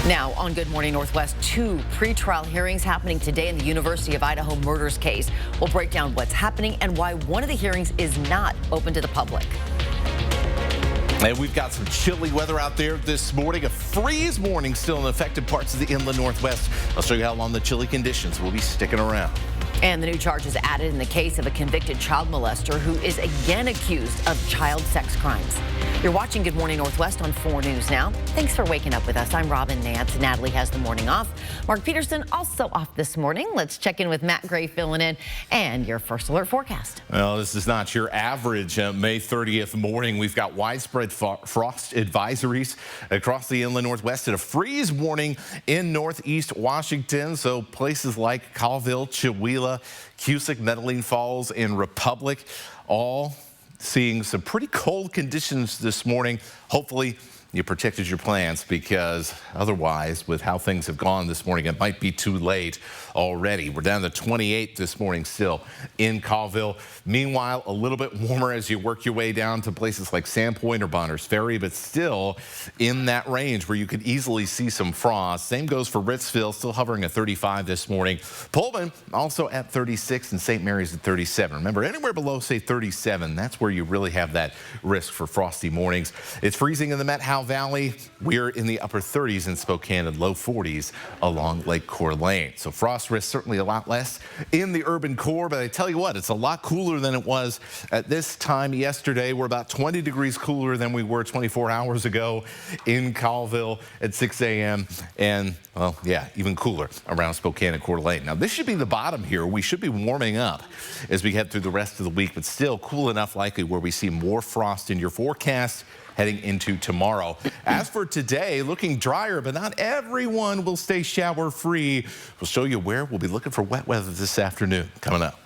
Now, on Good Morning Northwest, 2 pretrial hearings happening today in the University of Idaho murders case. We'll break down what's happening and why one of the hearings is not open to the public. And we've got some chilly weather out there this morning. A freeze warning still in affected parts of the inland Northwest. I'll show you how long the chilly conditions will be sticking around. And the new charges added in the case of a convicted child molester who is again accused of child sex crimes. You're watching Good Morning Northwest on 4 News Now. Thanks for waking up with us. I'm Robin Nance. Natalie has the morning off. Mark Peterson also off this morning. Let's check in with Matt Gray filling in and your first alert forecast. Well, this is not your average May 30th morning. We've got widespread frost advisories across the inland Northwest and a freeze warning in northeast Washington. So places like Colville, Chewelah, Cusick, Medellin Falls, and Republic all seeing some pretty cold conditions this morning. Hopefully you protected your plants, because otherwise, with how things have gone this morning, it might be too late already. We're down to 28 this morning still in Colville. Meanwhile, a little bit warmer as you work your way down to places like Sandpoint or Bonners Ferry, but still in that range where you could easily see some frost. Same goes for Ritzville, still hovering at 35 this morning. Pullman also at 36 and St. Mary's at 37. Remember, anywhere below, say, 37, that's where you really have that risk for frosty mornings. It's freezing in the Met Valley. We're in the upper 30s in Spokane and low 40s along Lake Coeur d'Alene. So frost risk certainly a lot less in the urban core, but I tell you what, it's a lot cooler than it was at this time yesterday. We're about 20 degrees cooler than we were 24 hours ago in Colville at 6 a.m. and, well, yeah, even cooler around Spokane and Coeur d'Alene. Now, this should be the bottom here. We should be warming up as we head through the rest of the week, but still cool enough likely where we see more frost in your forecast heading into tomorrow. As for today, looking drier, but not everyone will stay shower free. We'll show you where we'll be looking for wet weather this afternoon coming up.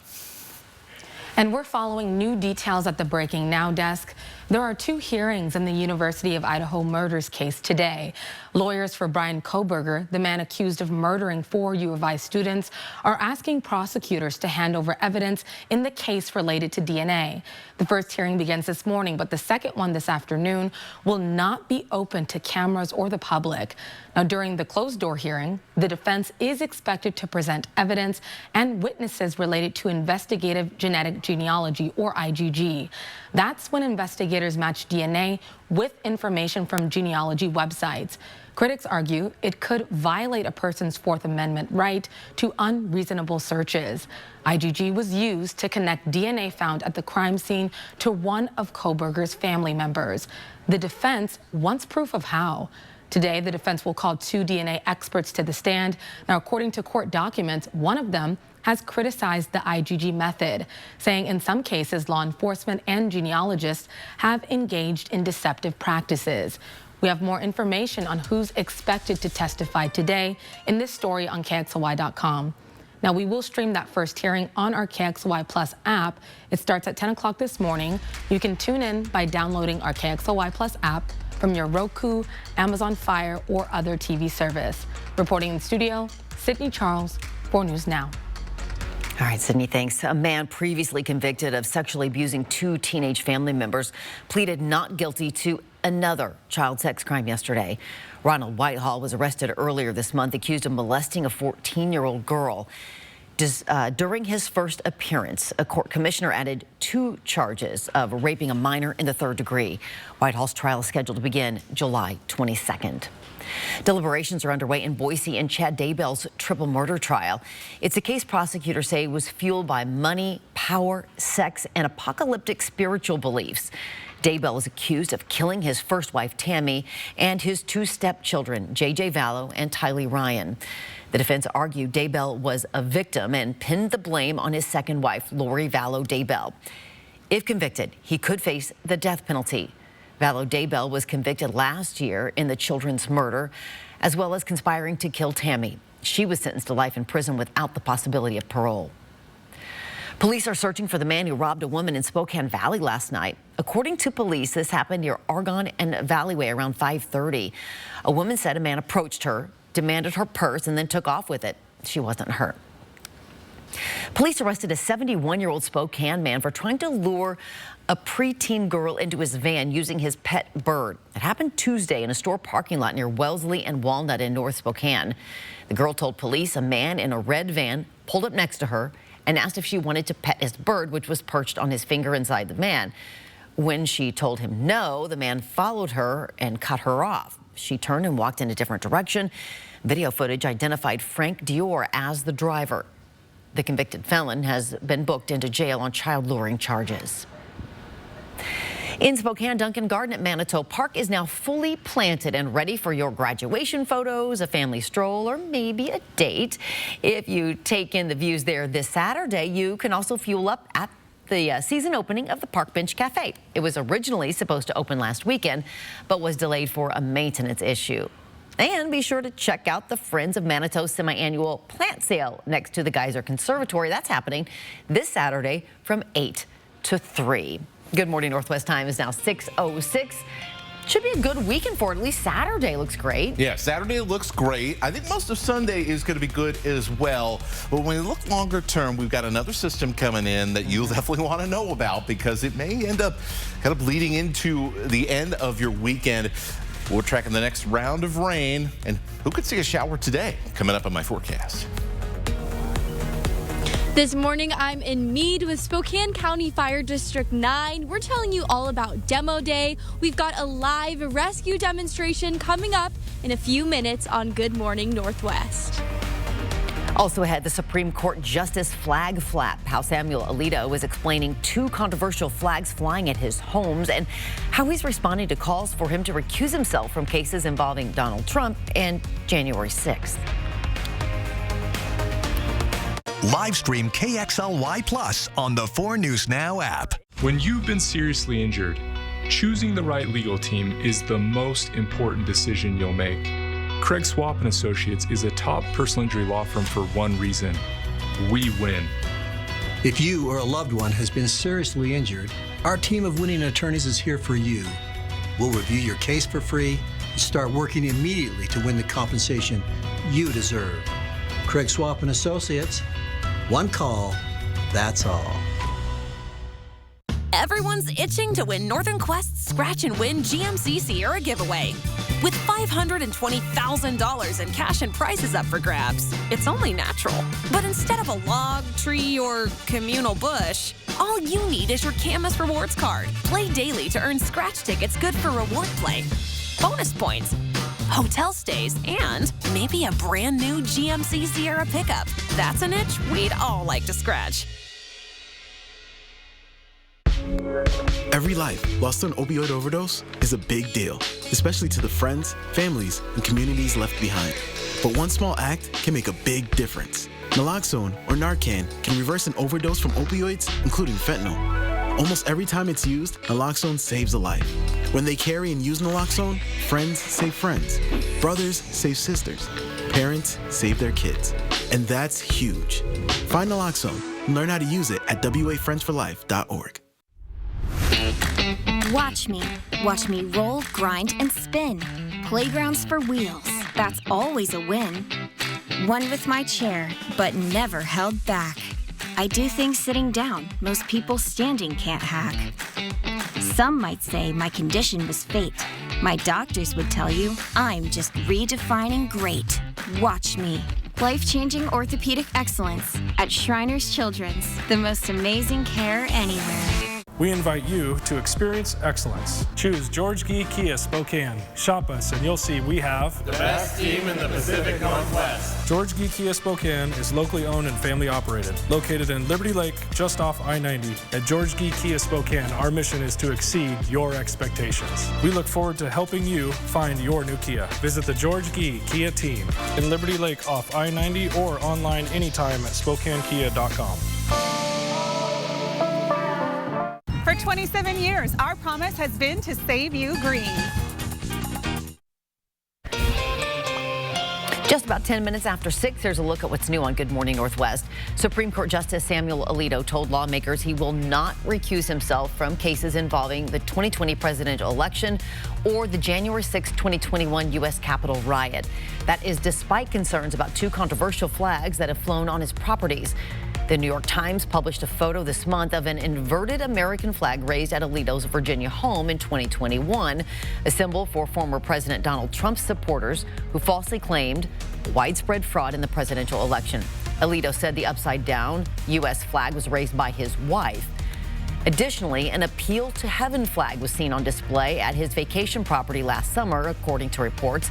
And we're following new details at the Breaking Now desk. There are 2 hearings in the University of Idaho murders case today. Lawyers for Brian Kohberger, the man accused of murdering 4 U of I students, are asking prosecutors to hand over evidence in the case related to DNA. The first hearing begins this morning, but the second one this afternoon will not be open to cameras or the public. Now, during the closed-door hearing, the defense is expected to present evidence and witnesses related to investigative genetic genealogy, or IgG. That's when investigators match DNA with information from genealogy websites. Critics argue it could violate a person's Fourth Amendment right to unreasonable searches. IgG was used to connect DNA found at the crime scene to one of Kohberger's family members. The defense wants proof of how. Today, the defense will call 2 DNA experts to the stand. Now, according to court documents, one of them has criticized the IgG method, saying in some cases law enforcement and genealogists have engaged in deceptive practices. We have more information on who's expected to testify today in this story on KXLY.com. Now, we will stream that first hearing on our KXLY Plus app. It starts at 10 o'clock this morning. You can tune in by downloading our KXLY Plus app from your Roku, Amazon Fire, or other TV service. Reporting in studio, Sydney Charles, 4 News Now. All right, Sydney, thanks. A man previously convicted of sexually abusing 2 teenage family members pleaded not guilty to another child sex crime yesterday. Ronald Whitehall was arrested earlier this month, accused of molesting a 14-year-old girl. During his first appearance, a court commissioner added 2 charges of raping a minor in the 3rd degree. Whitehall's trial is scheduled to begin July 22nd. Deliberations are underway in Boise in Chad Daybell's triple murder trial. It's a case prosecutors say was fueled by money, power, sex, and apocalyptic spiritual beliefs. Daybell is accused of killing his first wife, Tammy, and his 2 stepchildren, J.J. Vallow and Tylee Ryan. The defense argued Daybell was a victim and pinned the blame on his second wife, Lori Vallow Daybell. If convicted, he could face the death penalty. Vallow Daybell was convicted last year in the children's murder, as well as conspiring to kill Tammy. She was sentenced to life in prison without the possibility of parole. Police are searching for the man who robbed a woman in Spokane Valley last night. According to police, this happened near Argonne and Valleyway around 5:30. A woman said a man approached her, demanded her purse, and then took off with it. She wasn't hurt. Police arrested a 71-year-old Spokane man for trying to lure a preteen girl into his van using his pet bird. It happened Tuesday in a store parking lot near Wellesley and Walnut in North Spokane. The girl told police a man in a red van pulled up next to her and asked if she wanted to pet his bird, which was perched on his finger inside the van. When she told him no, the man followed her and cut her off. She turned and walked in a different direction. Video footage identified Frank Dior as the driver. The convicted felon has been booked into jail on child luring charges. In Spokane, Duncan Garden at Manitou Park is now fully planted and ready for your graduation photos, a family stroll, or maybe a date. If you take in the views there this Saturday, you can also fuel up at the season opening of the Park Bench Cafe. It was originally supposed to open last weekend, but was delayed for a maintenance issue. And be sure to check out the Friends of Manitou semi-annual plant sale next to the Geyser Conservatory. That's happening this Saturday from 8 to 3. Good morning, Northwest time is now 6:06. Should be a good weekend for it. At least Saturday looks great. Yeah, Saturday looks great. I think most of Sunday is going to be good as well. But when we look longer term, we've got another system coming in that you'll definitely want to know about because it may end up kind of bleeding into the end of your weekend. We're tracking the next round of rain, and who could see a shower today? Coming up on my forecast. This morning, I'm in Meade with Spokane County Fire District 9. We're telling you all about Demo Day. We've got a live rescue demonstration coming up in a few minutes on Good Morning Northwest. Also ahead, the Supreme Court Justice flag flap. How Samuel Alito was explaining two controversial flags flying at his homes and how he's responding to calls for him to recuse himself from cases involving Donald Trump and January 6th. Live stream KXLY Plus on the 4 News Now app. When you've been seriously injured, choosing the right legal team is the most important decision you'll make. Craig Swap & Associates is a top personal injury law firm for one reason: we win. If you or a loved one has been seriously injured, our team of winning attorneys is here for you. We'll review your case for free and start working immediately to win the compensation you deserve. Craig Swap & Associates, one call, that's all. Everyone's itching to win Northern Quest's Scratch and Win GMC Sierra giveaway. With $520,000 in cash and prizes up for grabs, it's only natural. But instead of a log, tree, or communal bush, all you need is your Camus Rewards card. Play daily to earn scratch tickets good for reward play, bonus points, hotel stays, and maybe a brand new GMC Sierra pickup. That's an itch we'd all like to scratch. Every life lost to an opioid overdose is a big deal, especially to the friends, families, and communities left behind. But one small act can make a big difference. Naloxone, or Narcan, can reverse an overdose from opioids, including fentanyl. Almost every time it's used, naloxone saves a life. When they carry and use naloxone, friends save friends, brothers save sisters, parents save their kids. And that's huge. Find naloxone and learn how to use it at wafriendsforlife.org. Watch me roll, grind, and spin. Playgrounds for wheels, that's always a win. One with my chair, but never held back. I do things sitting down, most people standing can't hack. Some might say my condition was fate. My doctors would tell you I'm just redefining great. Watch me. Life-changing orthopedic excellence at Shriners Children's, the most amazing care anywhere. We invite you to experience excellence. Choose George Gee Kia Spokane. Shop us and you'll see we have the best team in the Pacific Northwest. George Gee Kia Spokane is locally owned and family operated. Located in Liberty Lake, just off I-90. At George Gee Kia Spokane, our mission is to exceed your expectations. We look forward to helping you find your new Kia. Visit the George Gee Kia team in Liberty Lake off I-90 or online anytime at SpokaneKia.com. For 27 years, our promise has been to save you green. Just about 10 minutes after 6, here's a look at what's new on Good Morning Northwest. Supreme Court Justice Samuel Alito told lawmakers he will not recuse himself from cases involving the 2020 presidential election or the January 6, 2021 U.S. Capitol riot. That is despite concerns about two controversial flags that have flown on his properties. The New York Times published a photo this month of an inverted American flag raised at Alito's Virginia home in 2021, a symbol for former President Donald Trump's supporters who falsely claimed widespread fraud in the presidential election. Alito said the upside-down U.S. flag was raised by his wife. Additionally, an Appeal to Heaven flag was seen on display at his vacation property last summer, according to reports.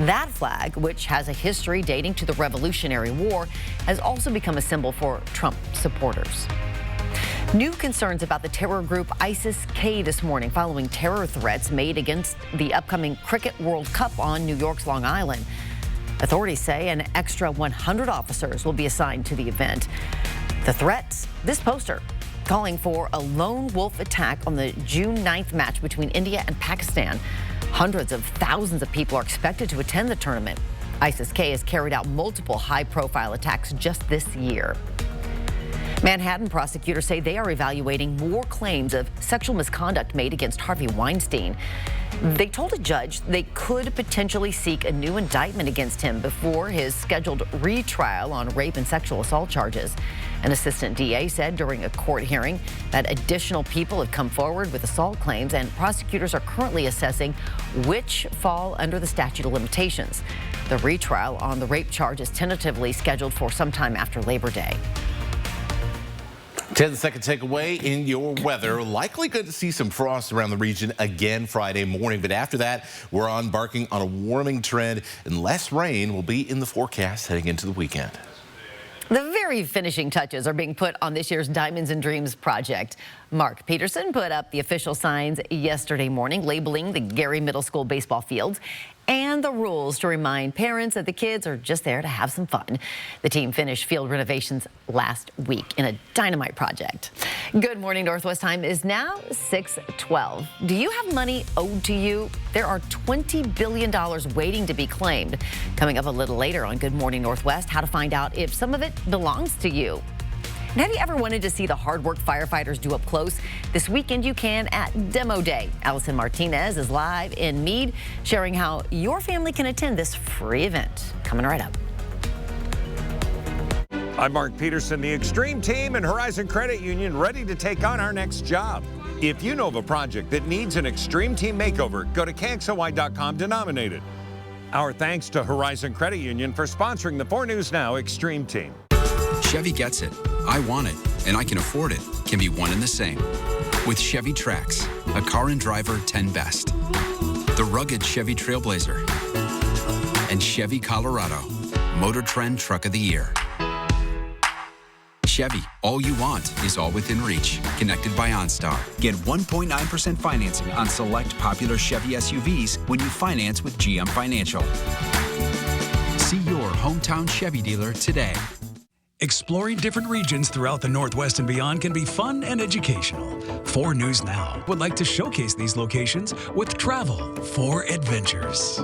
That flag, which has a history dating to the Revolutionary War, has also become a symbol for Trump supporters. New concerns about the terror group ISIS-K this morning following terror threats made against the upcoming Cricket World Cup on New York's Long Island. Authorities say an extra 100 officers will be assigned to the event. The threats, this poster, calling for a lone wolf attack on the June 9th match between India and Pakistan. Hundreds of thousands of people are expected to attend the tournament. ISIS-K has carried out multiple high-profile attacks just this year. Manhattan prosecutors say they are evaluating more claims of sexual misconduct made against Harvey Weinstein. They told a judge they could potentially seek a new indictment against him before his scheduled retrial on rape and sexual assault charges. An assistant DA said during a court hearing that additional people have come forward with assault claims, and prosecutors are currently assessing which fall under the statute of limitations. The retrial on the rape charge is tentatively scheduled for sometime after Labor Day. 10-second takeaway in your weather. Likely good to see some frost around the region again Friday morning, but after that, we're embarking on a warming trend, and less rain will be in the forecast heading into the weekend. The very finishing touches are being put on this year's Diamonds and Dreams project. Mark Peterson put up the official signs yesterday morning, labeling the Gary Middle School baseball fields and the rules to remind parents that the kids are just there to have some fun. The team finished field renovations last week in a dynamite project. Good morning, Northwest time is now 6:12. Do you have money owed to you? There are $20 billion waiting to be claimed. Coming up a little later on Good Morning Northwest, how to find out if some of it belongs to you. And have you ever wanted to see the hard work firefighters do up close? This weekend you can at Demo Day. Allison Martinez is live in Meade, sharing how your family can attend this free event. Coming right up. I'm Mark Peterson, the Extreme Team and Horizon Credit Union, ready to take on our next job. If you know of a project that needs an Extreme Team makeover, go to KXLY.com to nominate it. Our thanks to Horizon Credit Union for sponsoring the 4 News Now Extreme Team. Chevy gets it. I want it, and I can afford it, can be one and the same. With Chevy Trax, a car and driver 10 best. The rugged Chevy Trailblazer. And Chevy Colorado, Motor Trend Truck of the Year. Chevy, all you want is all within reach. Connected by OnStar. Get 1.9% financing on select popular Chevy SUVs when you finance with GM Financial. See your hometown Chevy dealer today. Exploring different regions throughout the Northwest and beyond can be fun and educational. 4 News Now would like to showcase these locations with Travel for Adventures.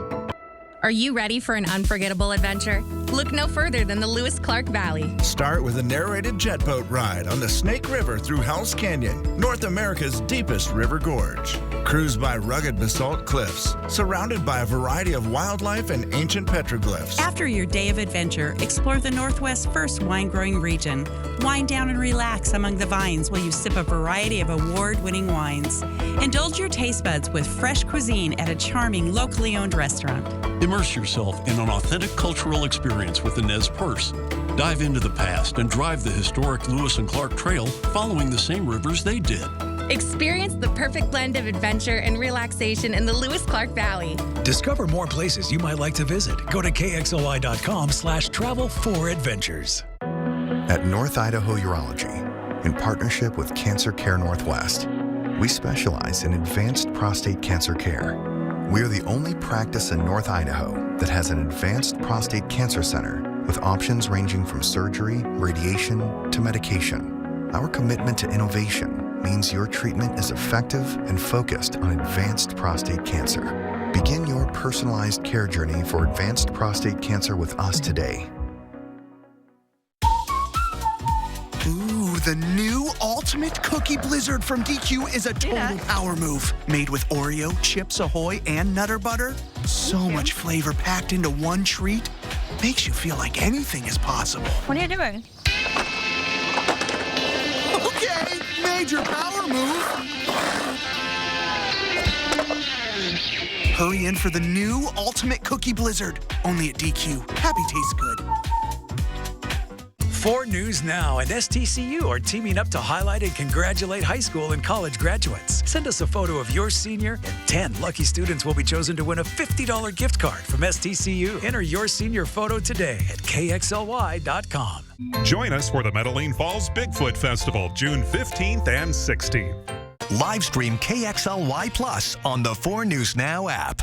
Are you ready for an unforgettable adventure? Look no further than the Lewis Clark Valley. Start with a narrated jet boat ride on the Snake River through Hell's Canyon, North America's deepest river gorge. Cruise by rugged basalt cliffs, surrounded by a variety of wildlife and ancient petroglyphs. After your day of adventure, explore the Northwest's first wine-growing region. Wind down and relax among the vines while you sip a variety of award-winning wines. Indulge your taste buds with fresh cuisine at a charming, locally owned restaurant. Immerse yourself in an authentic cultural experience with the Nez Perce. Dive into the past and drive the historic Lewis and Clark Trail following the same rivers they did. Experience the perfect blend of adventure and relaxation in the Lewis Clark Valley. Discover more places you might like to visit. Go to KXLY.com/travel4adventures. At North Idaho Urology, in partnership with Cancer Care Northwest, we specialize in advanced prostate cancer care. We are the only practice in North Idaho that has an advanced prostate cancer center with options ranging from surgery, radiation, to medication. Our commitment to innovation means your treatment is effective and focused on advanced prostate cancer. Begin your personalized care journey for advanced prostate cancer with us today. Ooh, the new Ultimate Cookie Blizzard from DQ is a total power move. Made with Oreo, Chips Ahoy, and Nutter Butter. So much flavor packed into one treat. Makes you feel like anything is possible. What are you doing? major power move. Hurry in for the new Ultimate Cookie Blizzard. Only at DQ. Happy tastes good. 4 News Now and STCU are teaming up to highlight and congratulate high school and college graduates. Send us a photo of your senior, and 10 lucky students will be chosen to win a $50 gift card from STCU. Enter your senior photo today at KXLY.com. Join us for the Medellin Falls Bigfoot Festival, June 15th and 16th. Live stream KXLY Plus on the 4 News Now app.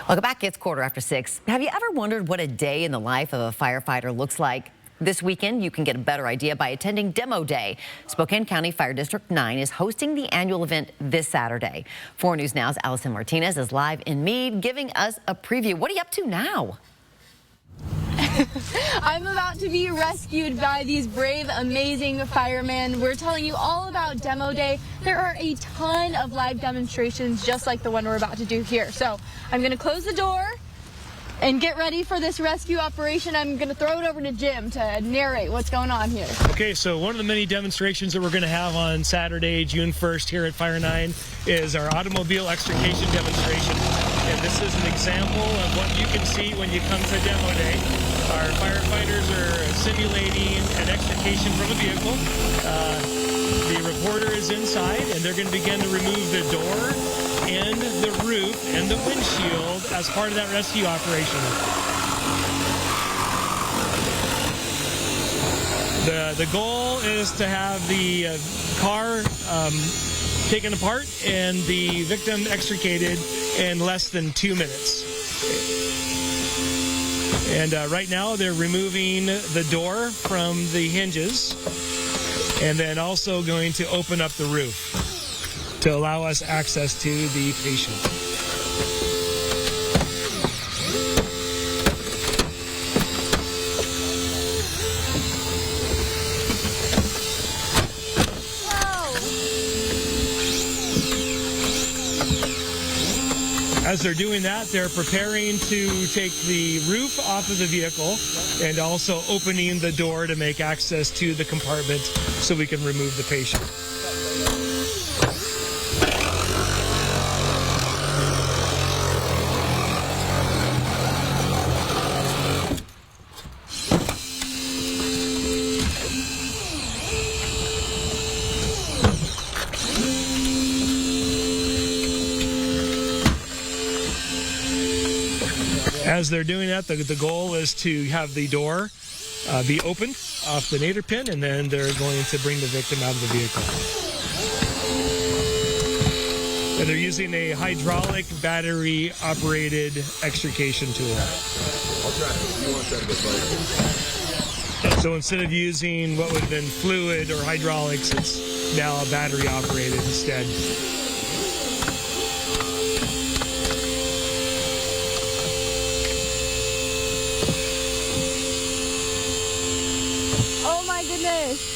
Welcome back. It's 6:15. Have you ever wondered what a day in the life of a firefighter looks like? This weekend, you can get a better idea by attending Demo Day. Spokane County Fire District 9 is hosting the annual event this Saturday. 4 News Now's Allison Martinez is live in Meade, giving us a preview. What are you up to now? I'm about to be rescued by these brave, amazing firemen. We're telling you all about Demo Day. There are a ton of live demonstrations just like the one we're about to do here. So I'm going to close the door and get ready for this rescue operation. I'm going to throw it over to Jim to narrate what's going on here. Okay, so one of the many demonstrations that we're going to have on Saturday, June 1st here at Fire 9 is our automobile extrication demonstration. And this is an example of what you can see when you come to Demo Day. Our firefighters are simulating an extrication from a vehicle. The reporter is inside, and they're going to begin to remove the door and the roof and the windshield as part of that rescue operation. The goal is to have the car taken apart and the victim extricated in less than 2 minutes. And right now they're removing the door from the hinges and then also going to open up the roof to allow us access to the patient. As they're doing that, they're preparing to take the roof off of the vehicle and also opening the door to make access to the compartment so we can remove the patient. As they're doing that, the goal is to have the door be opened off the nadir pin, and then they're going to bring the victim out of the vehicle. And they're using a hydraulic battery-operated extrication tool. So instead of using what would have been fluid or hydraulics, it's now a battery-operated instead. Oh my goodness.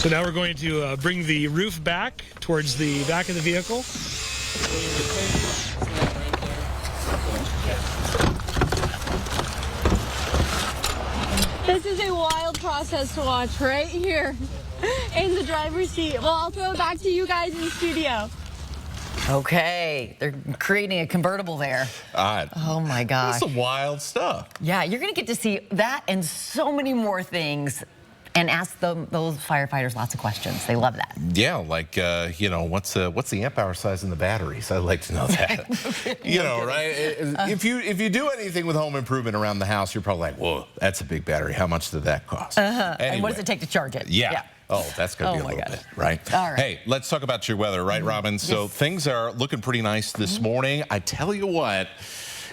So now we're going to bring the roof back towards the back of the vehicle. This is a wild process to watch right here in the driver's seat. Well, I'll throw it back to you guys in the studio. Okay, they're creating a convertible there. Oh my gosh. That's some wild stuff. Yeah, you're going to get to see that and so many more things and ask those firefighters lots of questions. They love that. Yeah, like, you know, what's the amp hour size in the batteries? I'd like to know that. You know, right? If you do anything with home improvement around the house, you're probably like, whoa, that's a big battery. How much did that cost? Anyway. And what does Anyway. it take to charge it? Yeah. Oh, that's going to be a little bit, right? All right. Hey, let's talk about your weather, right, Robin? So things are looking pretty nice this morning. I tell you what,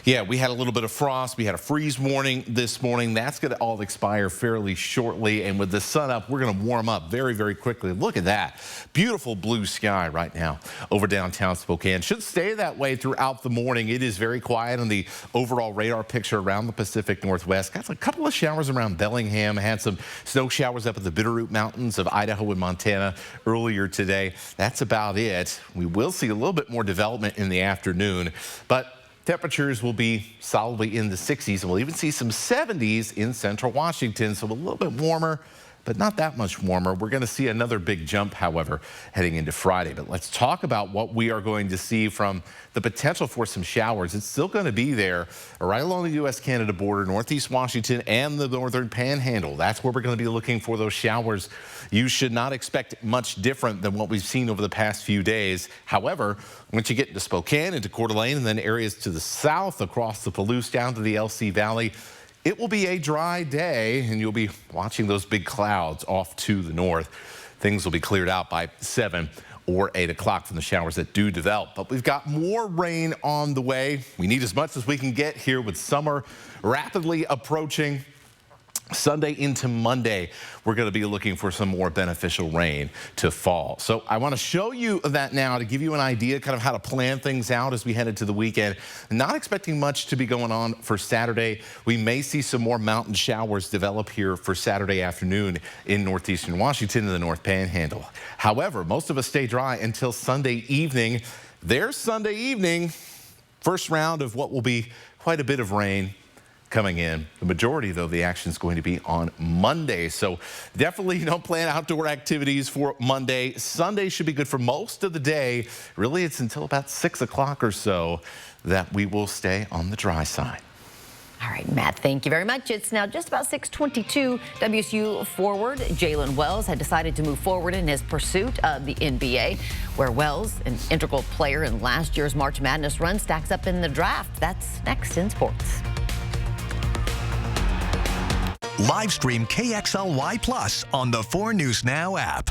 Yeah, we had a little bit of frost. We had a freeze warning this morning. That's going to all expire fairly shortly. And with the sun up, we're going to warm up very, very quickly. Look at that. Beautiful blue sky right now over downtown Spokane. Should stay that way throughout the morning. It is very quiet on the overall radar picture around the Pacific Northwest. Got a couple of showers around Bellingham. Had some snow showers up at the Bitterroot Mountains of Idaho and Montana earlier today. That's about it. We will see a little bit more development in the afternoon, but temperatures will be solidly in the 60s, and we'll even see some 70s in central Washington, so a little bit warmer, but not that much warmer. We're going to see another big jump, however, heading into Friday. But let's talk about what we are going to see from the potential for some showers. It's still going to be there right along the U.S.-Canada border, northeast Washington and the northern panhandle. That's where we're going to be looking for those showers. You should not expect much different than what we've seen over the past few days. However, once you get into Spokane, into Coeur d'Alene, and then areas to the south across the Palouse down to the LC Valley, it will be a dry day, and you'll be watching those big clouds off to the north. Things will be cleared out by 7 or 8 o'clock from the showers that do develop. But we've got more rain on the way. We need as much as we can get here with summer rapidly approaching. Sunday into Monday, we're going to be looking for some more beneficial rain to fall. So I want to show you that now to give you an idea kind of how to plan things out as we head into the weekend. Not expecting much to be going on for Saturday. We may see some more mountain showers develop here for Saturday afternoon in northeastern Washington and the North Panhandle. However, most of us stay dry until Sunday evening. There's Sunday evening, first round of what will be quite a bit of rain coming in. The majority, though, the action is going to be on Monday. So definitely don't plan outdoor activities for Monday. Sunday should be good for most of the day. Really, it's until about 6 o'clock or so that we will stay on the dry side. All right, Matt, thank you very much. It's now just about 6:22. WSU forward Jalen Wells had decided to move forward in his pursuit of the NBA, where Wells, an integral player in last year's March Madness run, stacks up in the draft. That's next in sports. Live stream KXLY Plus on the 4 News Now app.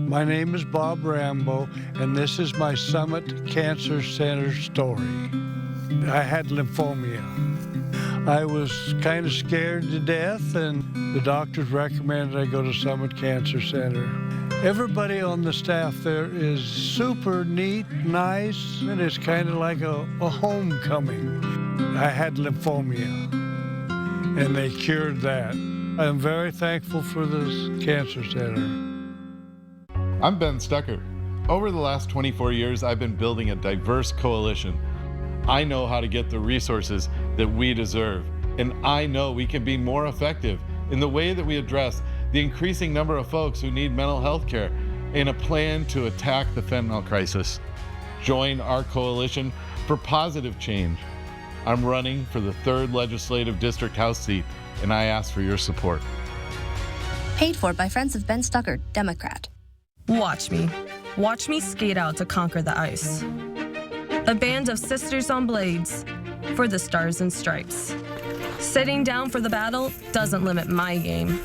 My name is Bob Rambo, and this is my Summit Cancer Center story. I had lymphoma. I was kind of scared to death, and the doctors recommended I go to Summit Cancer Center. Everybody on the staff there is super neat, nice, and it's kind of like a homecoming. I had lymphoma, and they cured that. I'm very thankful for this cancer center. I'm Ben Stucker. Over the last 24 years, I've been building a diverse coalition. I know how to get the resources that we deserve, and I know we can be more effective in the way that we address the increasing number of folks who need mental health care in a plan to attack the fentanyl crisis. Join our coalition for positive change. I'm running for the 3rd Legislative District House seat, and I ask for your support. Paid for by Friends of Ben Stucker, Democrat. Watch me. Watch me skate out to conquer the ice. A band of sisters on blades for the stars and stripes. Sitting down for the battle doesn't limit my game.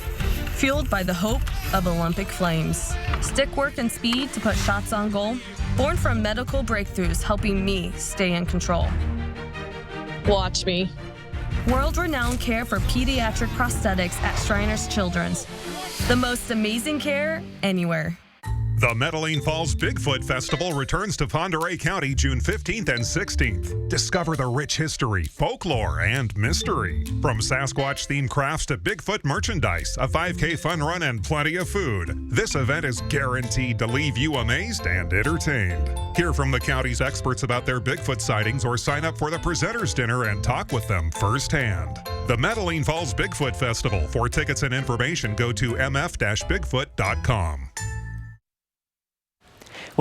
Fueled by the hope of Olympic flames. Stick work and speed to put shots on goal. Born from medical breakthroughs helping me stay in control. Watch me. World-renowned care for pediatric prosthetics at Shriners Children's. The most amazing care anywhere. The Medellin Falls Bigfoot Festival returns to Pend Oreille County June 15th and 16th. Discover the rich history, folklore, and mystery. From Sasquatch-themed crafts to Bigfoot merchandise, a 5K fun run, and plenty of food. This event is guaranteed to leave you amazed and entertained. Hear from the county's experts about their Bigfoot sightings or sign up for the Presenters Dinner and talk with them firsthand. The Medellin Falls Bigfoot Festival. For tickets and information, go to mf-bigfoot.com.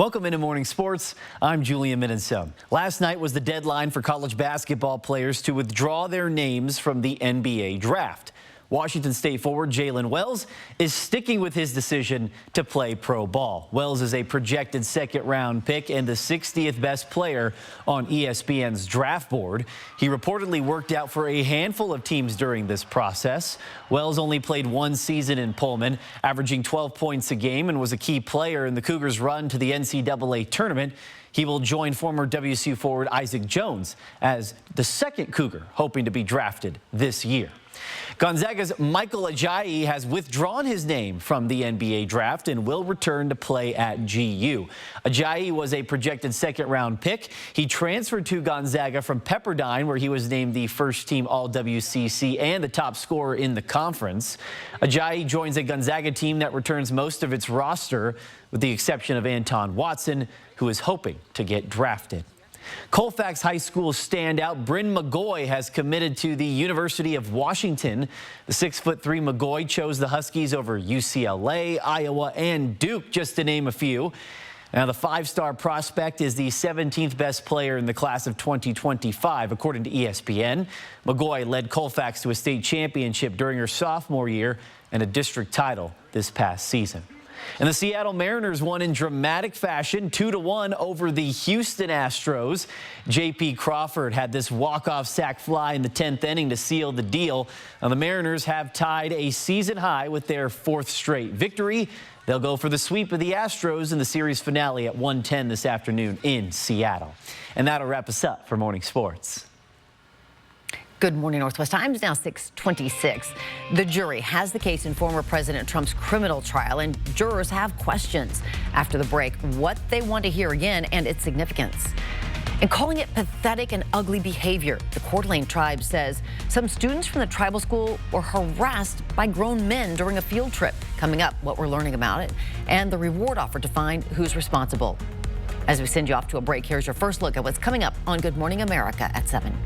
Welcome into Morning Sports. I'm Julian Minnesota. Last night was the deadline for college basketball players to withdraw their names from the NBA draft. Washington State forward Jalen Wells is sticking with his decision to play pro ball. Wells is a projected second-round pick and the 60th best player on ESPN's draft board. He reportedly worked out for a handful of teams during this process. Wells only played one season in Pullman, averaging 12 points a game, and was a key player in the Cougars' run to the NCAA tournament. He will join former WSU forward Isaac Jones as the second Cougar hoping to be drafted this year. Gonzaga's Michael Ajayi has withdrawn his name from the NBA draft and will return to play at GU. Ajayi was a projected second-round pick. He transferred to Gonzaga from Pepperdine, where he was named the first-team All-WCC and the top scorer in the conference. Ajayi joins a Gonzaga team that returns most of its roster, with the exception of Anton Watson, who is hoping to get drafted. Colfax High School standout Bryn McGoy has committed to the University of Washington. The 6'3" McGoy chose the Huskies over UCLA, Iowa, and Duke, just to name a few. Now, the five-star prospect is the 17th best player in the class of 2025, according to ESPN. McGoy led Colfax to a state championship during her sophomore year and a district title this past season. And the Seattle Mariners won in dramatic fashion, 2-1 over the Houston Astros. J.P. Crawford had this walk-off sac fly in the 10th inning to seal the deal. Now, the Mariners have tied a season high with their fourth straight victory. They'll go for the sweep of the Astros in the series finale at 1:10 this afternoon in Seattle. And that'll wrap us up for Morning Sports. Good morning, Northwest. Time is now 6:26. The jury has the case in former President Trump's criminal trial, and jurors have questions. After the break, what they want to hear again and its significance. And calling it pathetic and ugly behavior, the Coeur d'Alene tribe says some students from the tribal school were harassed by grown men during a field trip. Coming up, what we're learning about it and the reward offered to find who's responsible. As we send you off to a break, here's your first look at what's coming up on Good Morning America at 7.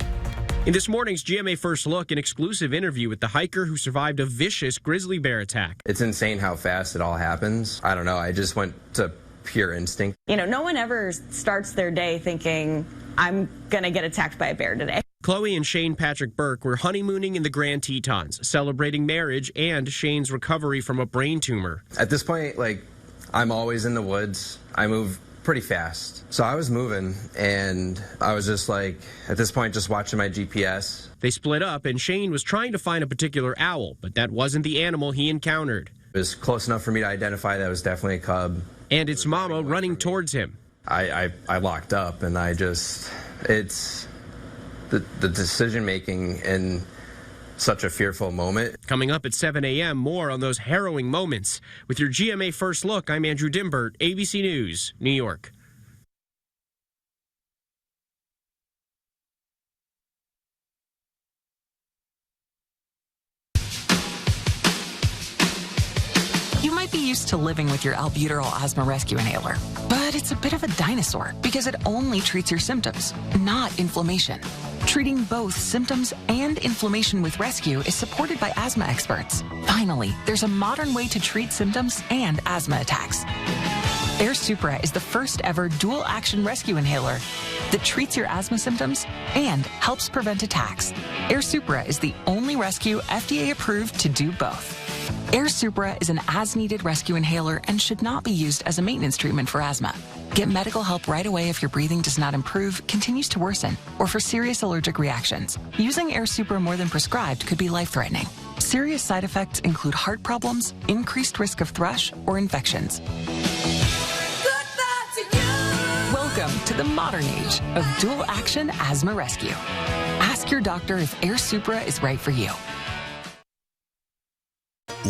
In this morning's GMA First Look, an exclusive interview with the hiker who survived a vicious grizzly bear attack. It's insane how fast it all happens. I don't know. I just went to pure instinct. You know, no one ever starts their day thinking, I'm going to get attacked by a bear today. Chloe and Shane Patrick Burke were honeymooning in the Grand Tetons, celebrating marriage and Shane's recovery from a brain tumor. At this point, I'm always in the woods. I move pretty fast. So I was moving, and I was just at this point, just watching my GPS. They split up, and Shane was trying to find a particular owl, but that wasn't the animal he encountered. It was close enough for me to identify that it was definitely a cub. And its mama running towards him. I locked up, and it's the decision-making in such a fearful moment. Coming up at 7 a.m., more on those harrowing moments. With your GMA First Look, I'm Andrew Dimbert, ABC News, New York. You might be used to living with your albuterol asthma rescue inhaler, but it's a bit of a dinosaur because it only treats your symptoms, not inflammation. Treating both symptoms and inflammation with Rescue is supported by asthma experts. Finally, there's a modern way to treat symptoms and asthma attacks. Air Supra is the first ever dual action rescue inhaler that treats your asthma symptoms and helps prevent attacks. Air Supra is the only rescue FDA approved to do both. Air Supra is an as-needed rescue inhaler and should not be used as a maintenance treatment for asthma. Get medical help right away if your breathing does not improve, continues to worsen, or for serious allergic reactions. Using Air Supra more than prescribed could be life-threatening. Serious side effects include heart problems, increased risk of thrush, or infections. Welcome to the modern age of dual-action asthma rescue. Ask your doctor if Air Supra is right for you.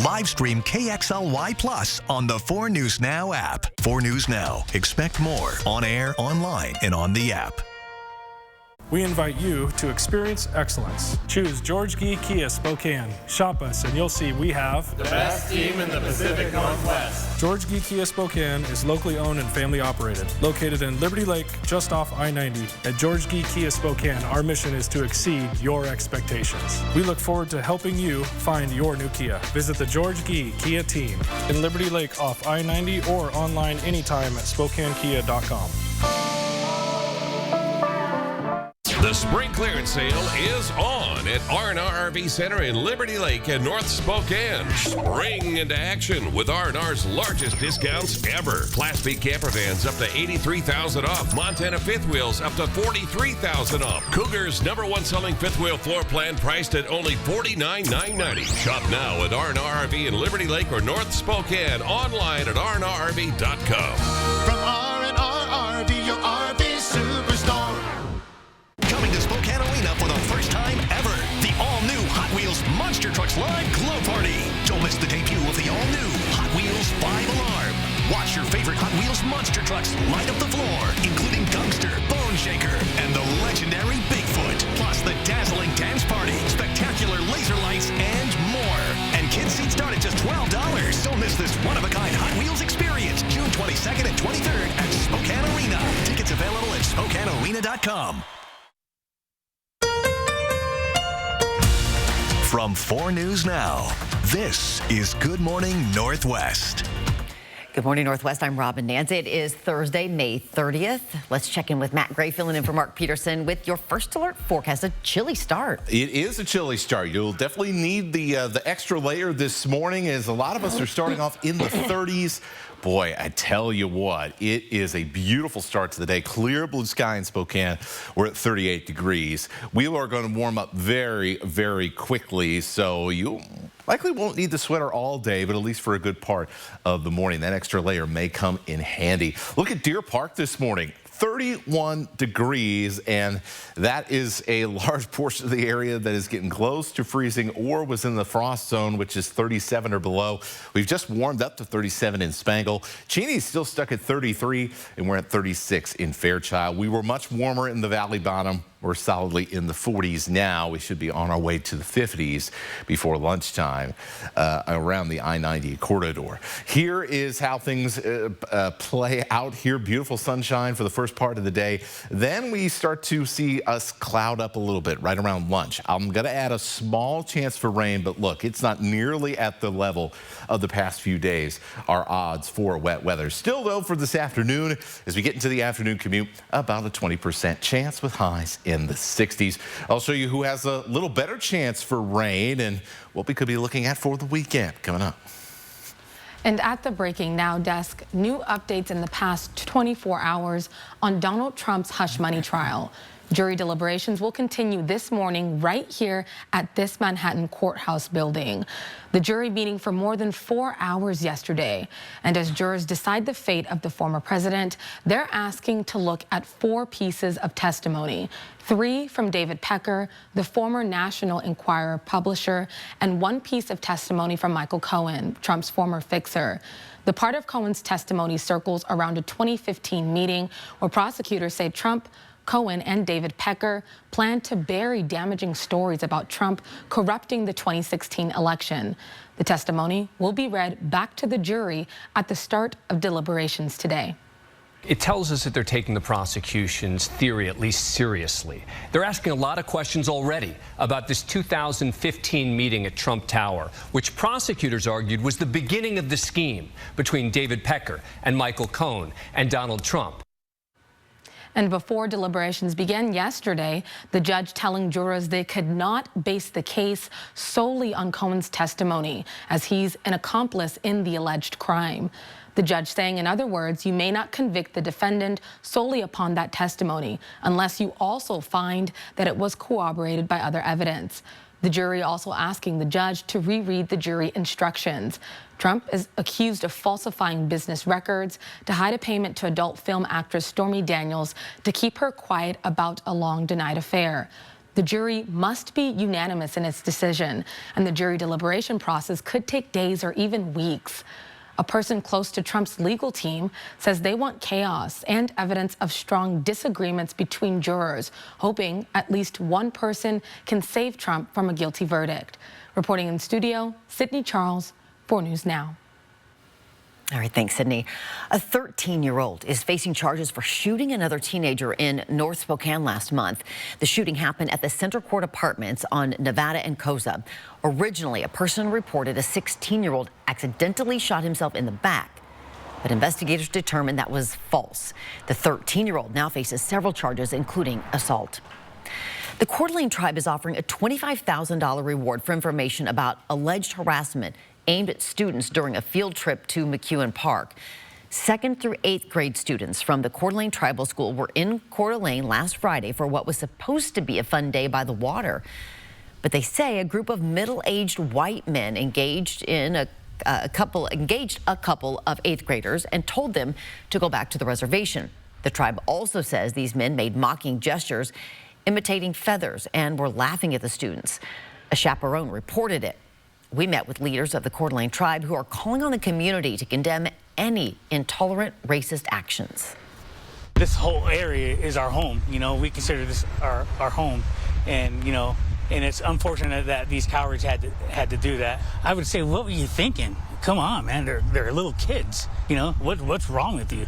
Live stream KXLY Plus on the 4 News Now app. 4 News Now. Expect more on air, online, and on the app. we invite you to experience excellence. Choose George Gee Kia Spokane. Shop us and you'll see we have the best team in the Pacific Northwest. George Gee Kia Spokane is locally owned and family operated. Located in Liberty Lake, just off I-90. At George Gee Kia Spokane, our mission is to exceed your expectations. We look forward to helping you find your new Kia. Visit the George Gee Kia team in Liberty Lake off I-90 or online anytime at SpokaneKia.com. The spring clearance sale is on at R&R RV Center in Liberty Lake and North Spokane. Spring into action with R&R's largest discounts ever. Class B camper vans up to $83,000 off. Montana fifth wheels up to $43,000 off. Cougar's #1 selling fifth wheel floor plan priced at only $49,990. Shop now at R&R RV in Liberty Lake or North Spokane. Online at rnrrv.com. From R&R RV, your RV superstore. Coming to Spokane Arena for the first time ever, the all-new Hot Wheels Monster Trucks Live Glow Party. Don't miss the debut of the all-new Hot Wheels 5-Alarm. Watch your favorite Hot Wheels monster trucks light up the floor, including Gungster, Bone Shaker, and the legendary Bigfoot. Plus the dazzling dance party, spectacular laser lights, and more. And kids' seats start at just $12. Don't miss this one-of-a-kind Hot Wheels experience, June 22nd and 23rd at Spokane Arena. Tickets available at SpokaneArena.com. From 4 News Now, this is Good Morning Northwest. Good morning, Northwest. I'm Robin Nance. It is Thursday, May 30th. Let's check in with Matt Gray, filling in for Mark Peterson with your first alert forecast. A chilly start. It is a chilly start. You'll definitely need the extra layer this morning, as a lot of us are starting off in the 30s. Boy, I tell you what, it is a beautiful start to the day. Clear blue sky in Spokane. We're at 38 degrees. We are going to warm up very, very quickly, so you likely won't need the sweater all day, but at least for a good part of the morning. That extra layer may come in handy. Look at Deer Park this morning. 31 degrees, and that is a large portion of the area that is getting close to freezing or was in the frost zone, which is 37 or below. We've just warmed up to 37 in Spangle. Cheney's still stuck at 33, and we're at 36 in Fairchild. We were much warmer in the Valley Bottom. We're solidly in the 40s now. We should be on our way to the 50s before lunchtime around the I-90 corridor. Here is how things play out here. Beautiful sunshine for the first part of the day. Then we start to see us cloud up a little bit right around lunch. I'm going to add a small chance for rain, but look, it's not nearly at the level of the past few days. Our odds for wet weather. Still, though, for this afternoon, as we get into the afternoon commute, about a 20% chance with highs in the 60s. I'll show you who has a little better chance for rain and what we could be looking at for the weekend coming up. And at the Breaking Now desk, new updates in the past 24 hours on Donald Trump's hush money trial. Jury deliberations will continue this morning right here at this Manhattan courthouse building. The jury meeting for more than 4 hours yesterday. And as jurors decide the fate of the former president, they're asking to look at 4 pieces of testimony. 3 from David Pecker, the former National Enquirer publisher, and 1 piece of testimony from Michael Cohen, Trump's former fixer. The part of Cohen's testimony circles around a 2015 meeting where prosecutors say Trump, Cohen, and David Pecker plan to bury damaging stories about Trump corrupting the 2016 election. The testimony will be read back to the jury at the start of deliberations today. It tells us that they're taking the prosecution's theory at least seriously. They're asking a lot of questions already about this 2015 meeting at Trump Tower, which prosecutors argued was the beginning of the scheme between David Pecker and Michael Cohen and Donald Trump. And before deliberations began yesterday, the judge telling jurors they could not base the case solely on Cohen's testimony, as he's an accomplice in the alleged crime. The judge saying, in other words, you may not convict the defendant solely upon that testimony unless you also find that it was corroborated by other evidence. The jury also asking the judge to reread the jury instructions. Trump is accused of falsifying business records to hide a payment to adult film actress Stormy Daniels to keep her quiet about a long-denied affair. The jury must be unanimous in its decision, and the jury deliberation process could take days or even weeks. A person close to Trump's legal team says they want chaos and evidence of strong disagreements between jurors, hoping at least one person can save Trump from a guilty verdict. Reporting in studio, Sydney Charles, 4 News Now. All right, thanks, Sydney. A 13-year-old is facing charges for shooting another teenager in North Spokane last month. The shooting happened at the Center Court Apartments on Nevada and Koza. Originally, a person reported a 16-year-old accidentally shot himself in the back, but investigators determined that was false. The 13-year-old now faces several charges, including assault. The Coeur d'Alene tribe is offering a $25,000 reward for information about alleged harassment aimed at students during a field trip to McEwen Park. 2nd through 8th grade students from the Coeur d'Alene Tribal School were in Coeur d'Alene last Friday for what was supposed to be a fun day by the water. But they say a group of middle-aged white men engaged a couple of 8th graders and told them to go back to the reservation. The tribe also says these men made mocking gestures, imitating feathers, and were laughing at the students. A chaperone reported it. We met with leaders of the Coeur d'Alene tribe who are calling on the community to condemn any intolerant racist actions. This whole area is our home. You know, we consider this our home, and and it's unfortunate that these cowards had to do that. I would say, what were you thinking? Come on, man, they're little kids. What's wrong with you?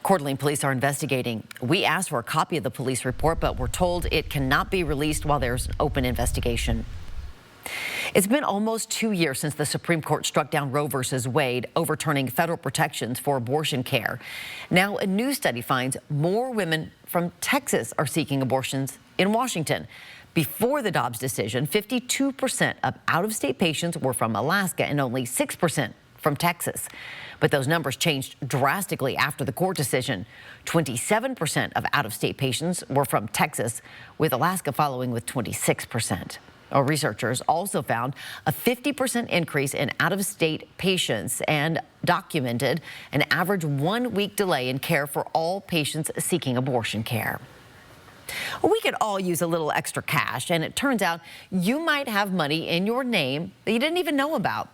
Coeur d'Alene police are investigating. We asked for a copy of the police report, but we're told it cannot be released while there's an open investigation. It's been almost 2 years since the Supreme Court struck down Roe v. Wade, overturning federal protections for abortion care. Now, a new study finds more women from Texas are seeking abortions in Washington. Before the Dobbs decision, 52% of out-of-state patients were from Alaska and only 6% from Texas. But those numbers changed drastically after the court decision. 27% of out-of-state patients were from Texas, with Alaska following with 26%. Researchers also found a 50% increase in out-of-state patients and documented an average 1-week delay in care for all patients seeking abortion care. We could all use a little extra cash, and it turns out you might have money in your name that you didn't even know about.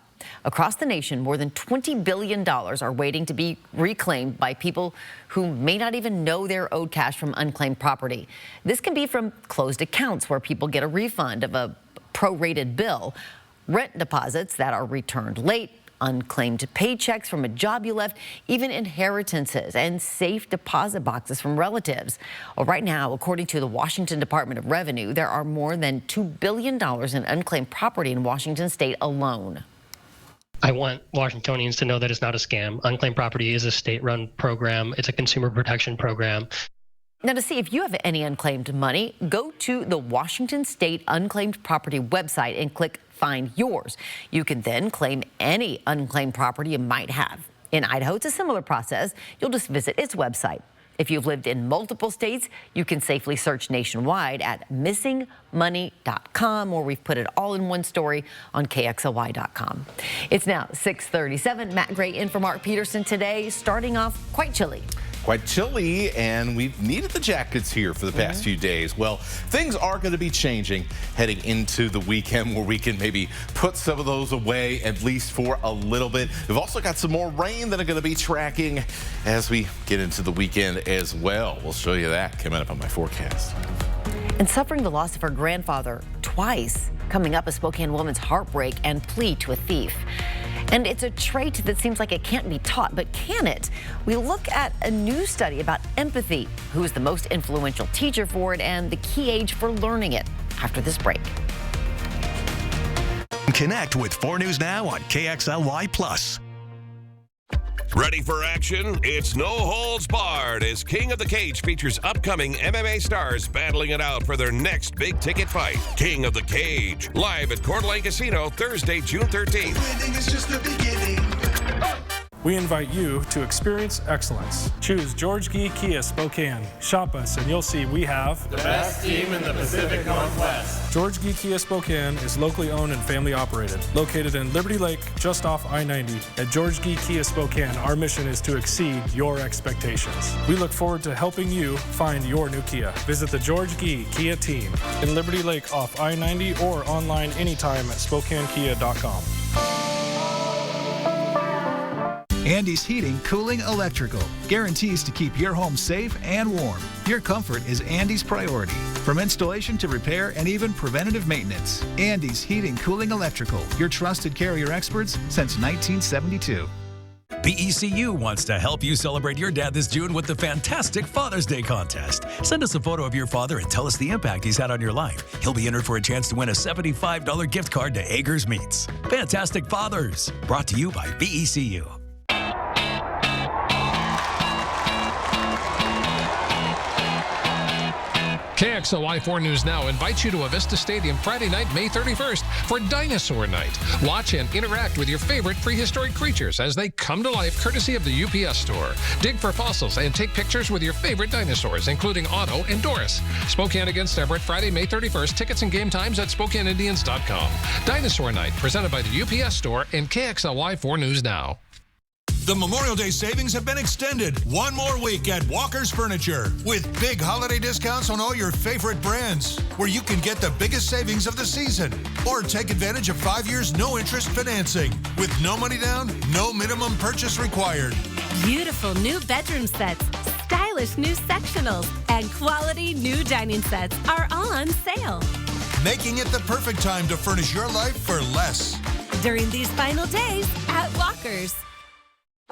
Across the nation, more than $20 billion are waiting to be reclaimed by people who may not even know they're owed cash from unclaimed property. This can be from closed accounts where people get a refund of a prorated bill, rent deposits that are returned late, unclaimed paychecks from a job you left, even inheritances and safe deposit boxes from relatives. Well, right now, according to the Washington Department of Revenue, there are more than $2 billion in unclaimed property in Washington state alone. I want Washingtonians to know that it's not a scam. Unclaimed property is a state-run program. It's a consumer protection program. Now, to see if you have any unclaimed money, go to the Washington State Unclaimed Property website and click Find Yours. You can then claim any unclaimed property you might have. In Idaho, it's a similar process. You'll just visit its website. If you've lived in multiple states, you can safely search nationwide at missingmoney.com, or we've put it all in one story on KXLY.com. It's now 6:37. Matt Gray in for Mark Peterson today, starting off quite chilly. Quite chilly, and we've needed the jackets here for the past few days. Well, things are going to be changing heading into the weekend, where we can maybe put some of those away, at least for a little bit. We've also got some more rain that are going to be tracking as we get into the weekend as well. We'll show you that coming up on my forecast. And suffering the loss of her grandfather twice, coming up, a Spokane woman's heartbreak and plea to a thief. And it's a trait that seems like it can't be taught, but can it? We look at a new study about empathy, who is the most influential teacher for it, and the key age for learning it, after this break. Connect with 4 News Now on KXLY+. Ready for action? It's no holds barred as King of the Cage features upcoming MMA stars battling it out for their next big ticket fight. King of the Cage, live at Coeur d'Alene Casino Thursday, June 13th. Winning is just the beginning. We invite you to experience excellence. Choose George Gee Kia Spokane. Shop us and you'll see we have the best team in the Pacific Northwest. George Gee Kia Spokane is locally owned and family operated. Located in Liberty Lake, just off I-90. At George Gee Kia Spokane, our mission is to exceed your expectations. We look forward to helping you find your new Kia. Visit the George Gee Kia team in Liberty Lake off I-90 or online anytime at SpokaneKia.com. Andy's Heating, Cooling, Electrical guarantees to keep your home safe and warm. Your comfort is Andy's priority. From installation to repair and even preventative maintenance. Andy's Heating, Cooling, Electrical, your trusted Carrier experts since 1972. BECU wants to help you celebrate your dad this June with the fantastic Father's Day contest. Send us a photo of your father and tell us the impact he's had on your life. He'll be entered for a chance to win a $75 gift card to Ager's Meats. Fantastic Fathers, brought to you by BECU. KXLY 4 News Now invites you to Avista Stadium Friday night, May 31st for Dinosaur Night. Watch and interact with your favorite prehistoric creatures as they come to life courtesy of the UPS store. Dig for fossils and take pictures with your favorite dinosaurs, including Otto and Doris. Spokane against Everett, Friday, May 31st. Tickets and game times at SpokaneIndians.com. Dinosaur Night, presented by the UPS store and KXLY 4 News Now. The Memorial Day savings have been extended one more week at Walker's Furniture with big holiday discounts on all your favorite brands, where you can get the biggest savings of the season. Or take advantage of 5 years no-interest financing with no money down, no minimum purchase required. Beautiful new bedroom sets, stylish new sectionals, and quality new dining sets are all on sale. Making it the perfect time to furnish your life for less. During these final days at Walker's.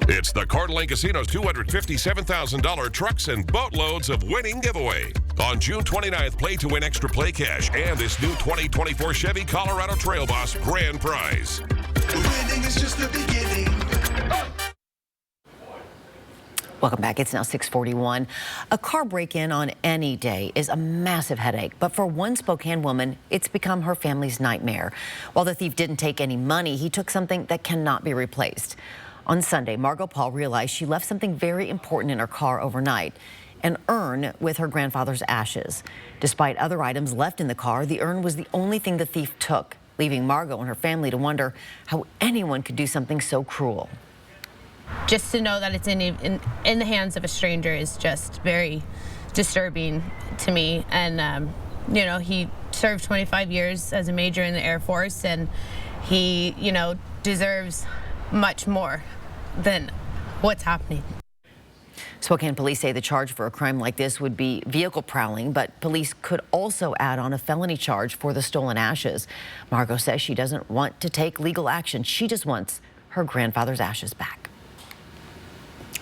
It's the Coeur d'Alene Casino's $257,000 trucks and boatloads of winning giveaway. On June 29th, play to win extra play cash and this new 2024 Chevy Colorado Trail Boss grand prize. Winning is just the beginning. Welcome back. It's now 6:41. A car break-in on any day is a massive headache, but for one Spokane woman, it's become her family's nightmare. While the thief didn't take any money, he took something that cannot be replaced. On Sunday, Margot Paul realized she left something very important in her car overnight, an urn with her grandfather's ashes. Despite other items left in the car, the urn was the only thing the thief took, leaving Margot and her family to wonder how anyone could do something so cruel. Just to know that it's in the hands of a stranger is just very disturbing to me. And, you know, he served 25 years as a major in the Air Force, and he, you know, deserves much more than what's happening. Spokane police say the charge for a crime like this would be vehicle prowling, but police could also add on a felony charge for the stolen ashes. Margot says she doesn't want to take legal action. She just wants her grandfather's ashes back.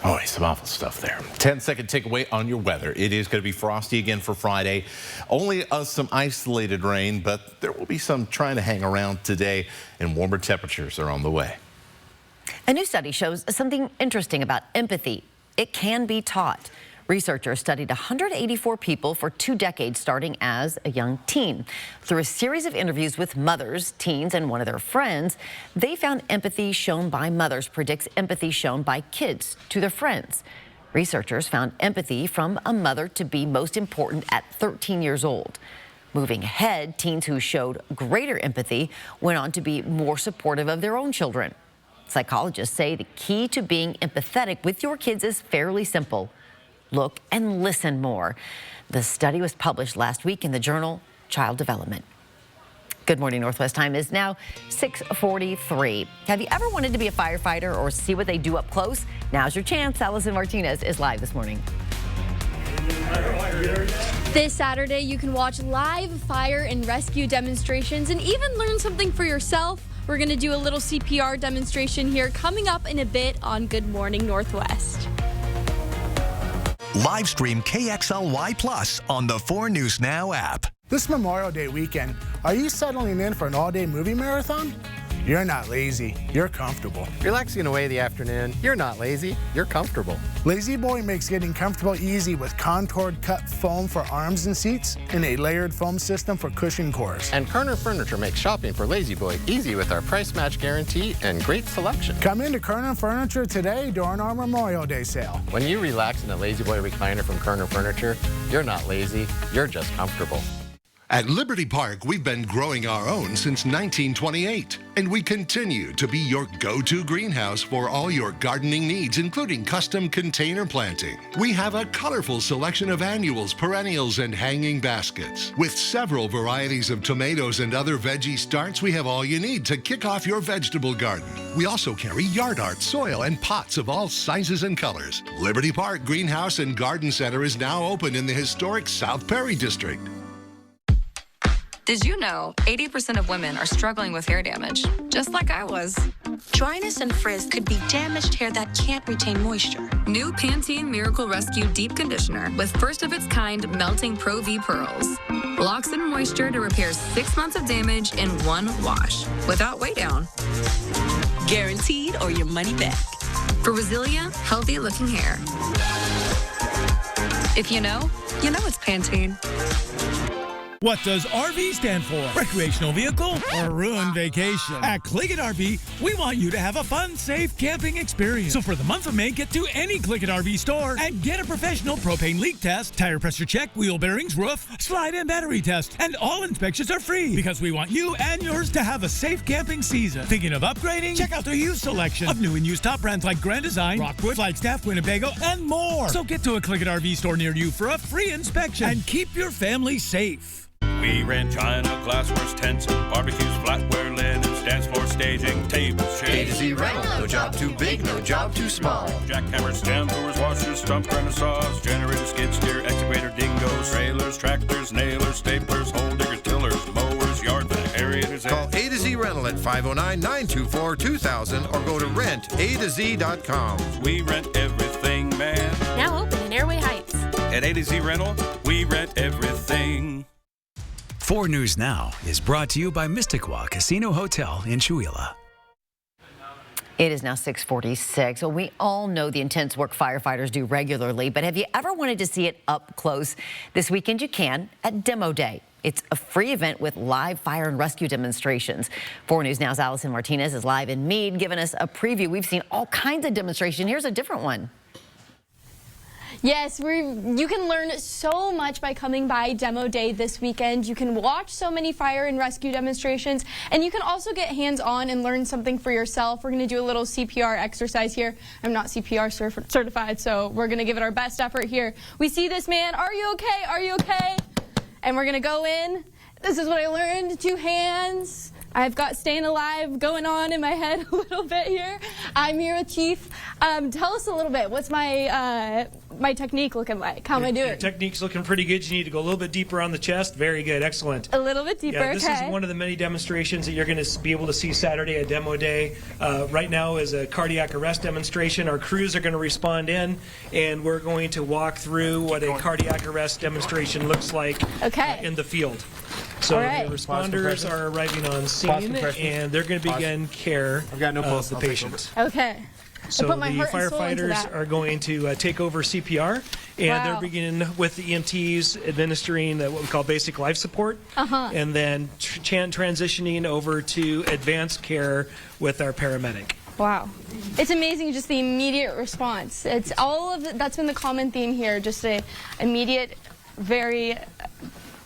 Oh, some awful stuff there. 10-second takeaway on your weather. It is going to be frosty again for Friday. Only some isolated rain, but there will be some trying to hang around today, and warmer temperatures are on the way. A new study shows something interesting about empathy. It can be taught. Researchers studied 184 people for 2 decades, starting as a young teen. Through a series of interviews with mothers, teens, and one of their friends, they found empathy shown by mothers predicts empathy shown by kids to their friends. Researchers found empathy from a mother to be most important at 13 years old. Moving ahead, teens who showed greater empathy went on to be more supportive of their own children. Psychologists say the key to being empathetic with your kids is fairly simple. Look and listen more. The study was published last week in the journal Child Development. Good morning, Northwest. Time is now 6:43. Have you ever wanted to be a firefighter or see what they do up close? Now's your chance. Allison Martinez is live this morning. This Saturday, you can watch live fire and rescue demonstrations and even learn something for yourself. We're going to do a little CPR demonstration here coming up in a bit on Good Morning Northwest. Live stream KXLY Plus on the 4 News Now app. This Memorial Day weekend, are you settling in for an all-day movie marathon? You're not lazy, you're comfortable. Relaxing away the afternoon, you're not lazy, you're comfortable. Lazy Boy makes getting comfortable easy with contoured cut foam for arms and seats and a layered foam system for cushion cores. And Kerner Furniture makes shopping for Lazy Boy easy with our price match guarantee and great selection. Come into Kerner Furniture today during our Memorial Day sale. When you relax in a Lazy Boy recliner from Kerner Furniture, you're not lazy, you're just comfortable. At Liberty Park, we've been growing our own since 1928, and we continue to be your go-to greenhouse for all your gardening needs, including custom container planting. We have a colorful selection of annuals, perennials, and hanging baskets. With several varieties of tomatoes and other veggie starts, we have all you need to kick off your vegetable garden. We also carry yard art, soil, and pots of all sizes and colors. Liberty Park Greenhouse and Garden Center is now open in the historic South Perry District. Did you know 80% of women are struggling with hair damage, just like I was? Dryness and frizz could be damaged hair that can't retain moisture. New Pantene Miracle Rescue Deep Conditioner with first-of-its-kind melting Pro V pearls. Locks in moisture to repair 6 months of damage in one wash, without weigh down. Guaranteed or your money back. For resilient, healthy-looking hair. If you know it's Pantene. What does RV stand for? Recreational vehicle or ruined vacation? At Click-It RV, we want you to have a fun, safe camping experience. So for the month of May, get to any Click-It RV store and get a professional propane leak test, tire pressure check, wheel bearings, roof, slide and battery test. And all inspections are free because we want you and yours to have a safe camping season. Thinking of upgrading? Check out their used selection of new and used top brands like Grand Design, Rockwood, Flagstaff, Winnebago, and more. So get to a Click-It RV store near you for a free inspection and keep your family safe. We rent china, glassware, tents, and barbecues, flatware, linen, dance floor, staging, tables, chairs. A to Z rental. No job too big, no job too small. Jackhammers, jam doors, washers, stump grinders, saws, generators, skid steer, excavator, dingoes, trailers, tractors, nailers, staplers, hole diggers, tillers, mowers, yard vac, aerators. Call A to Z Rental at 509-924-2000 or go to rentatoz.com. We rent everything, man. Now open in Airway Heights. At A to Z Rental, we rent everything. 4 News Now is brought to you by Mysticwa Casino Hotel in Chewelah. It is now 6:46. Well, we all know the intense work firefighters do regularly, but have you ever wanted to see it up close? This weekend you can at Demo Day. It's a free event with live fire and rescue demonstrations. 4 News Now's Allison Martinez is live in Meade, giving us a preview. We've seen all kinds of demonstrations. Here's a different one. Yes, you can learn so much by coming by Demo Day this weekend. You can watch so many fire and rescue demonstrations, and you can also get hands-on and learn something for yourself. We're going to do a little CPR exercise here. I'm not CPR certified, so we're going to give it our best effort here. We see this man. Are you okay? Are you okay? And we're going to go in. This is what I learned. 2 hands. I've got staying alive going on in my head a little bit here. I'm here with Chief. Tell us a little bit. What's my my technique looking like? How am I doing? Your technique's looking pretty good. You need to go a little bit deeper on the chest. Very good. Excellent. A little bit deeper, yeah, this is one of the many demonstrations that you're going to be able to see Saturday at Demo Day. Right now is a cardiac arrest demonstration. Our crews are going to respond in, and we're going to walk through what a cardiac arrest demonstration looks like in the field. So the responders are arriving on scene, and they're going to begin care of the patient. Okay. So the firefighters are going to take over CPR, and they're beginning with the EMTs administering what we call basic life support, and then transitioning over to advanced care with our paramedic. Wow. It's amazing, just the immediate response. It's all of that's been the common theme here, just a immediate, very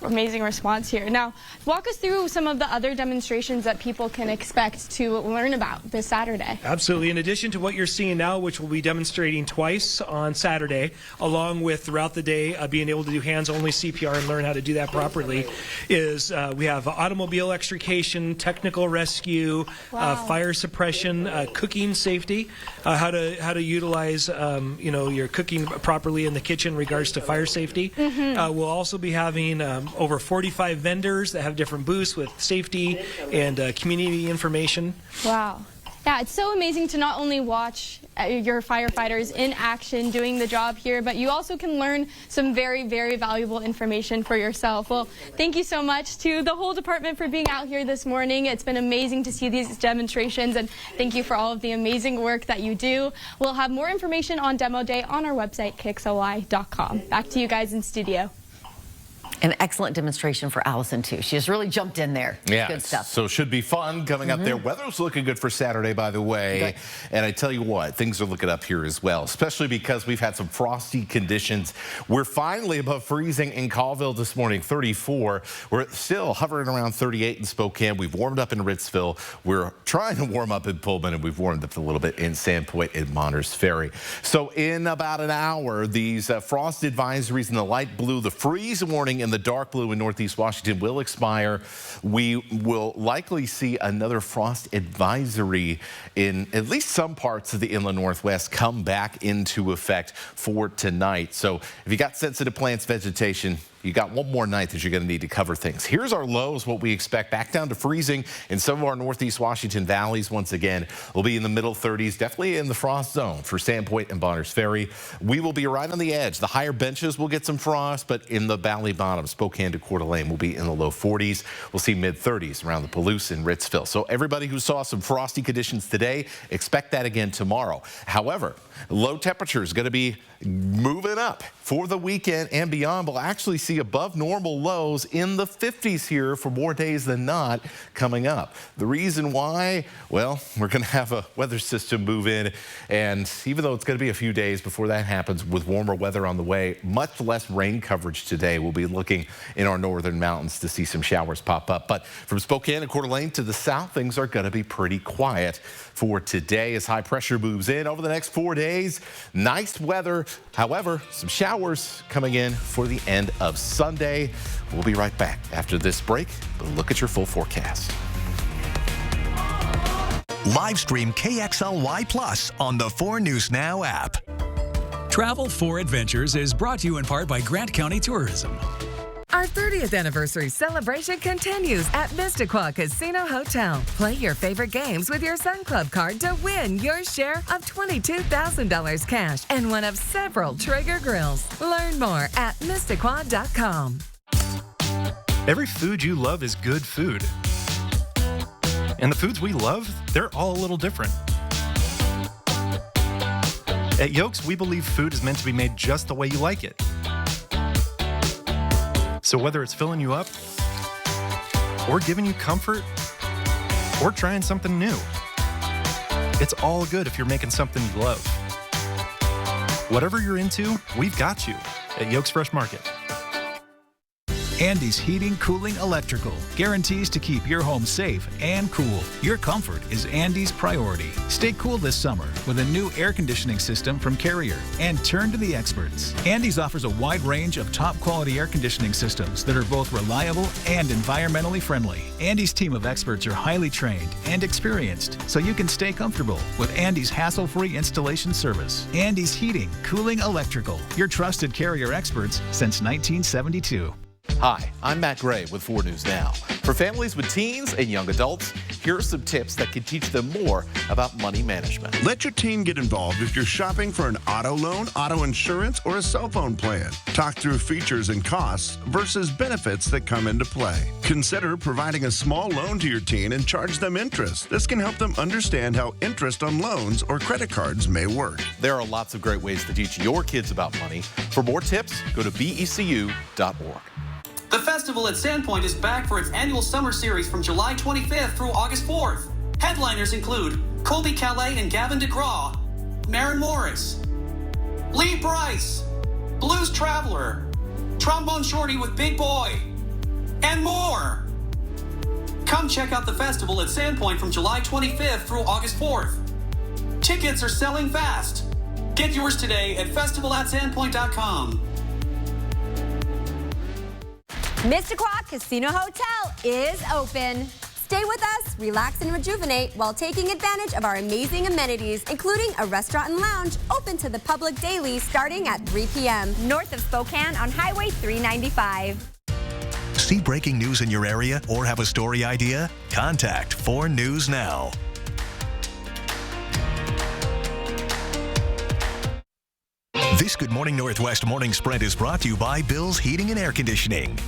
amazing response here. Now, walk us through some of the other demonstrations that people can expect to learn about this Saturday. Absolutely. In addition to what you're seeing now, which we'll be demonstrating twice on Saturday, along with throughout the day being able to do hands-only CPR and learn how to do that properly, is we have automobile extrication, technical rescue, fire suppression, cooking safety, how to utilize your cooking properly in the kitchen in regards to fire safety. We'll also be having over 45 vendors that have different booths with safety and community information. Wow. Yeah, it's so amazing to not only watch your firefighters in action doing the job here, but you also can learn some very, very valuable information for yourself. Well, thank you so much to the whole department for being out here this morning. It's been amazing to see these demonstrations, and thank you for all of the amazing work that you do. We'll have more information on Demo Day on our website, kixoy.com. Back to you guys in studio. An excellent demonstration for Allison, too. She just really jumped in there. Yeah, good stuff. So should be fun coming up there. Weather's looking good for Saturday, by the way. Good. And I tell you what, things are looking up here as well, especially because we've had some frosty conditions. We're finally above freezing in Colville this morning, 34. We're still hovering around 38 in Spokane. We've warmed up in Ritzville. We're trying to warm up in Pullman, and we've warmed up a little bit in Sandpoint and Monterey Ferry. So in about an hour, these frost advisories in the light blue, the freeze warning in the dark blue in Northeast Washington will expire. We will likely see another frost advisory in at least some parts of the inland Northwest come back into effect for tonight. So if you got sensitive plants, vegetation, you got one more night that you're going to need to cover things. Here's our lows, what we expect. Back down to freezing in some of our Northeast Washington valleys. Once again, we'll be in the middle 30s, definitely in the frost zone for Sandpoint and Bonners Ferry. We will be right on the edge. The higher benches will get some frost, but in the valley bottom, Spokane to Coeur d'Alene will be in the low 40s. We'll see mid 30s around the Palouse and Ritzville. So everybody who saw some frosty conditions today, expect that again tomorrow. However, low temperatures going to be moving up for the weekend and beyond. We'll actually see above normal lows in the 50s here for more days than not coming up. The reason why, well, we're going to have a weather system move in, and even though it's going to be a few days before that happens with warmer weather on the way, much less rain coverage today. We'll be looking in our northern mountains to see some showers pop up. But from Spokane and Coeur d'Alene to the south, things are going to be pretty quiet for today as high pressure moves in over the next 4 days. Nice weather. However, some showers coming in for the end of Sunday. We'll be right back after this break, but look at your full forecast. Live stream KXLY Plus on the 4 News Now app. Travel for Adventures is brought to you in part by Grant County Tourism. Our 30th anniversary celebration continues at Mistaqua Casino Hotel. Play your favorite games with your Sun Club card to win your share of $22,000 cash and one of several Traeger grills. Learn more at Mistaqua.com. Every food you love is good food. And the foods we love, they're all a little different. At Yolks, we believe food is meant to be made just the way you like it. So whether it's filling you up, or giving you comfort, or trying something new, it's all good if you're making something you love. Whatever you're into, we've got you at Yolks Fresh Market. Andy's Heating, Cooling, Electrical guarantees to keep your home safe and cool. Your comfort is Andy's priority. Stay cool this summer with a new air conditioning system from Carrier and turn to the experts. Andy's offers a wide range of top quality air conditioning systems that are both reliable and environmentally friendly. Andy's team of experts are highly trained and experienced, so you can stay comfortable with Andy's hassle-free installation service. Andy's Heating, Cooling, Electrical, your trusted Carrier experts since 1972. Hi, I'm Matt Gray with 4 News Now. For families with teens and young adults, here are some tips that can teach them more about money management. Let your teen get involved if you're shopping for an auto loan, auto insurance, or a cell phone plan. Talk through features and costs versus benefits that come into play. Consider providing a small loan to your teen and charge them interest. This can help them understand how interest on loans or credit cards may work. There are lots of great ways to teach your kids about money. For more tips, go to becu.org. The festival at Sandpoint is back for its annual summer series from July 25th through August 4th. Headliners include Colby Calais and Gavin DeGraw, Maren Morris, Lee Bryce, Blues Traveler, Trombone Shorty with Big Boy, and more. Come check out the festival at Sandpoint from July 25th through August 4th. Tickets are selling fast. Get yours today at festivalatsandpoint.com. Mistaqua Casino Hotel is open. Stay with us, relax and rejuvenate while taking advantage of our amazing amenities, including a restaurant and lounge open to the public daily starting at 3 p.m. North of Spokane on Highway 395. See breaking news in your area or have a story idea? Contact 4 News Now. This Good Morning Northwest Morning Spread is brought to you by Bill's Heating and Air Conditioning.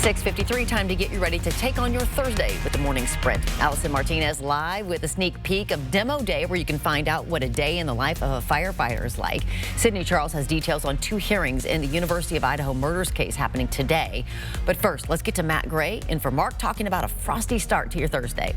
6:53, time to get you ready to take on your Thursday with the morning sprint. Allison Martinez live with a sneak peek of Demo Day, where you can find out what a day in the life of a firefighter is like. Sydney Charles has details on 2 hearings in the University of Idaho murders case happening today. But first, let's get to Matt Gray and for Mark talking about a frosty start to your Thursday.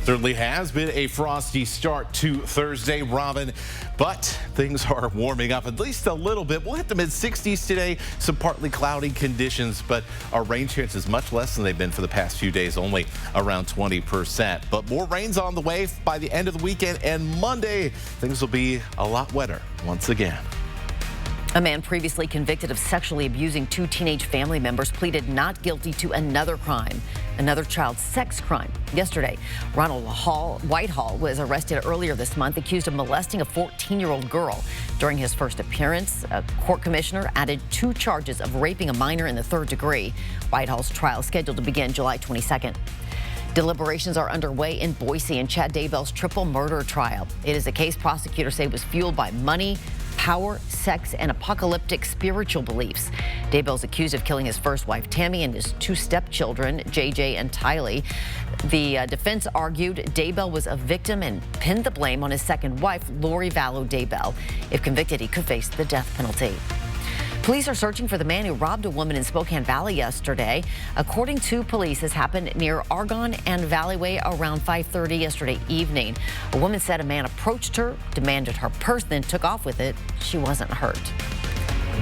Certainly has been a frosty start to Thursday, Robin, but things are warming up at least a little bit. We'll hit the mid-60s today, some partly cloudy conditions, but our rain chances much less than they've been for the past few days, only around 20%. But more rain's on the way by the end of the weekend, and Monday, things will be a lot wetter once again. A man previously convicted of sexually abusing 2 teenage family members pleaded not guilty to another crime, another child sex crime. Yesterday, Ronald Whitehall was arrested earlier this month, accused of molesting a 14-year-old girl. During his first appearance, a court commissioner added 2 charges of raping a minor in the 3rd degree. Whitehall's trial is scheduled to begin July 22nd. Deliberations are underway in Boise in Chad Daybell's triple murder trial. It is a case prosecutors say was fueled by money, power, sex, and apocalyptic spiritual beliefs. Daybell's accused of killing his first wife, Tammy, and his 2 stepchildren, JJ and Tylee. The defense argued Daybell was a victim and pinned the blame on his second wife, Lori Vallow Daybell. If convicted, he could face the death penalty. Police are searching for the man who robbed a woman in Spokane Valley yesterday. According to police, this happened near Argonne and Valleyway around 5:30 yesterday evening. A woman said a man approached her, demanded her purse, then took off with it. She wasn't hurt.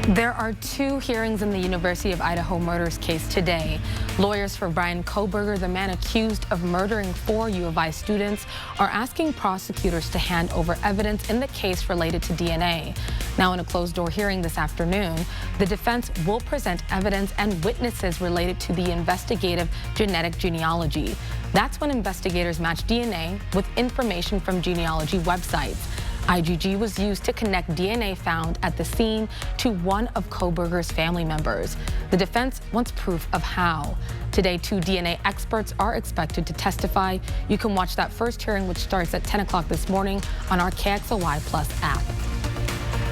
There are 2 hearings in the University of Idaho murders case today. Lawyers for Brian Koberger, the man accused of murdering 4 U of I students, are asking prosecutors to hand over evidence in the case related to DNA. Now, in a closed-door hearing this afternoon, the defense will present evidence and witnesses related to the investigative genetic genealogy. That's when investigators match DNA with information from genealogy websites. IgG was used to connect DNA found at the scene to one of Koberger's family members. The defense wants proof of how. Today, 2 DNA experts are expected to testify. You can watch that first hearing, which starts at 10 o'clock this morning, on our KXLY Plus app.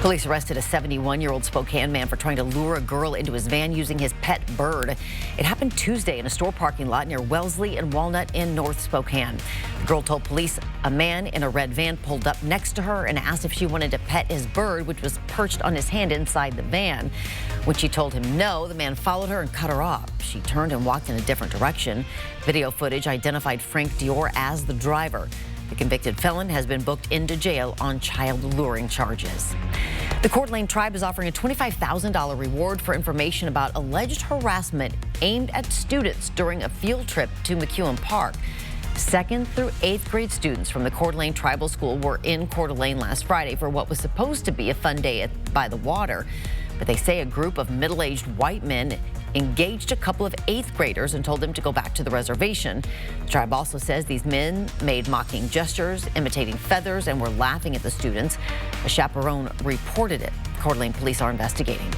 Police arrested a 71-year-old Spokane man for trying to lure a girl into his van using his pet bird. It happened Tuesday in a store parking lot near Wellesley and Walnut in North Spokane. The girl told police a man in a red van pulled up next to her and asked if she wanted to pet his bird, which was perched on his hand inside the van. When she told him no, the man followed her and cut her off. She turned and walked in a different direction. Video footage identified Frank Dior as the driver. The convicted felon has been booked into jail on child luring charges. The Coeur d'Alene tribe is offering a $25,000 reward for information about alleged harassment aimed at students during a field trip to McEwen Park. 2nd through 8th grade students from the Coeur d'Alene Tribal School were in Coeur d'Alene last Friday for what was supposed to be a fun day by the water. But they say a group of middle-aged white men engaged a couple of 8th graders and told them to go back to the reservation. The tribe also says these men made mocking gestures, imitating feathers, and were laughing at the students. A chaperone reported it. Coeur d'Alene police are investigating.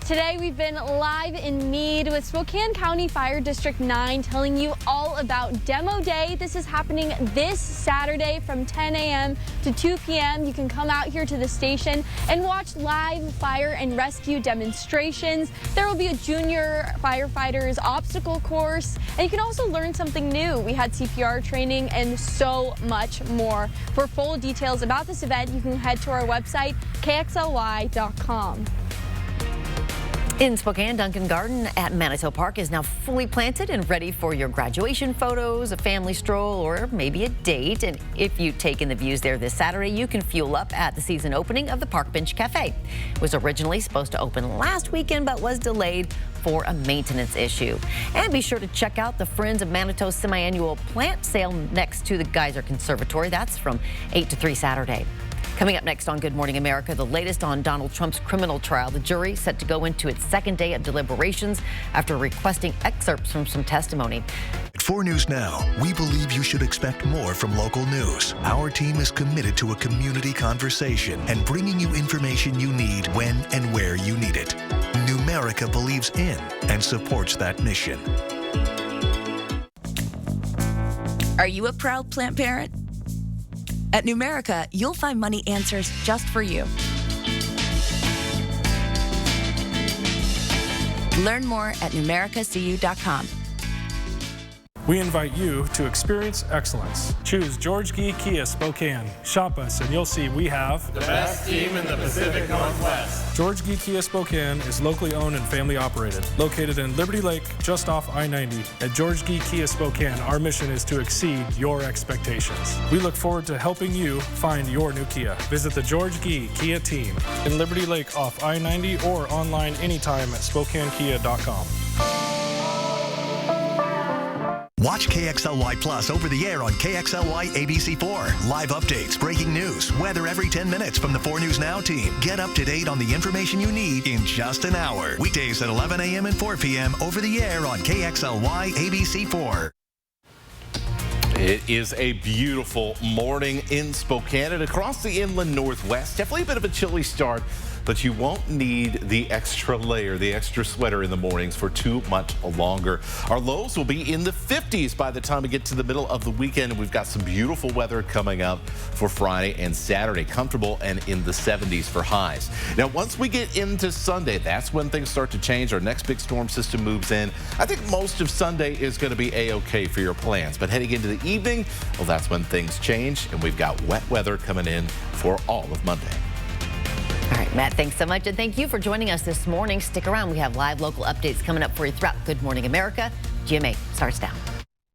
Today we've been live in Meade with Spokane County Fire District 9 telling you all about Demo Day. This is happening this Saturday from 10 a.m. to 2 p.m. You can come out here to the station and watch live fire and rescue demonstrations. There will be a junior firefighters obstacle course, and you can also learn something new. We had CPR training and so much more. For full details about this event, you can head to our website, kxly.com. In Spokane, Duncan Garden at Manitou Park is now fully planted and ready for your graduation photos, a family stroll, or maybe a date. And if you take in the views there this Saturday, you can fuel up at the season opening of the Park Bench Cafe. It was originally supposed to open last weekend, but was delayed for a maintenance issue. And be sure to check out the Friends of Manitou semi-annual plant sale next to the Geyser Conservatory. That's from 8 to 3 Saturday. Coming up next on Good Morning America, the latest on Donald Trump's criminal trial. The jury set to go into its 2nd day of deliberations after requesting excerpts from some testimony. At 4 News Now, we believe you should expect more from local news. Our team is committed to a community conversation and bringing you information you need when and where you need it. Numerica believes in and supports that mission. Are you a proud plant parent? At Numerica, you'll find money answers just for you. Learn more at numericacu.com. We invite you to experience excellence. Choose George Gee Kia Spokane. Shop us and you'll see we have the best team in the Pacific Northwest. George Gee Kia Spokane is locally owned and family operated. Located in Liberty Lake, just off I-90. At George Gee Kia Spokane, our mission is to exceed your expectations. We look forward to helping you find your new Kia. Visit the George Gee Kia team in Liberty Lake off I-90 or online anytime at SpokaneKia.com. Watch KXLY Plus over the air on KXLY ABC4. Live updates, breaking news, weather every 10 minutes from the 4 News Now team. Get up to date on the information you need in just an hour. Weekdays at 11 a.m. and 4 p.m. over the air on KXLY ABC4. It is a beautiful morning in Spokane and across the inland Northwest. Definitely a bit of a chilly start, but you won't need the extra layer, the extra sweater in the mornings for too much longer. Our lows will be in the 50s by the time we get to the middle of the weekend. We've got some beautiful weather coming up for Friday and Saturday. Comfortable and in the 70s for highs. Now, once we get into Sunday, that's when things start to change. Our next big storm system moves in. I think most of Sunday is going to be a-okay for your plans. But heading into the evening, well, that's when things change. And we've got wet weather coming in for all of Monday. All right, Matt, thanks so much. And thank you for joining us this morning. Stick around. We have live local updates coming up for you throughout Good Morning America. GMA starts now.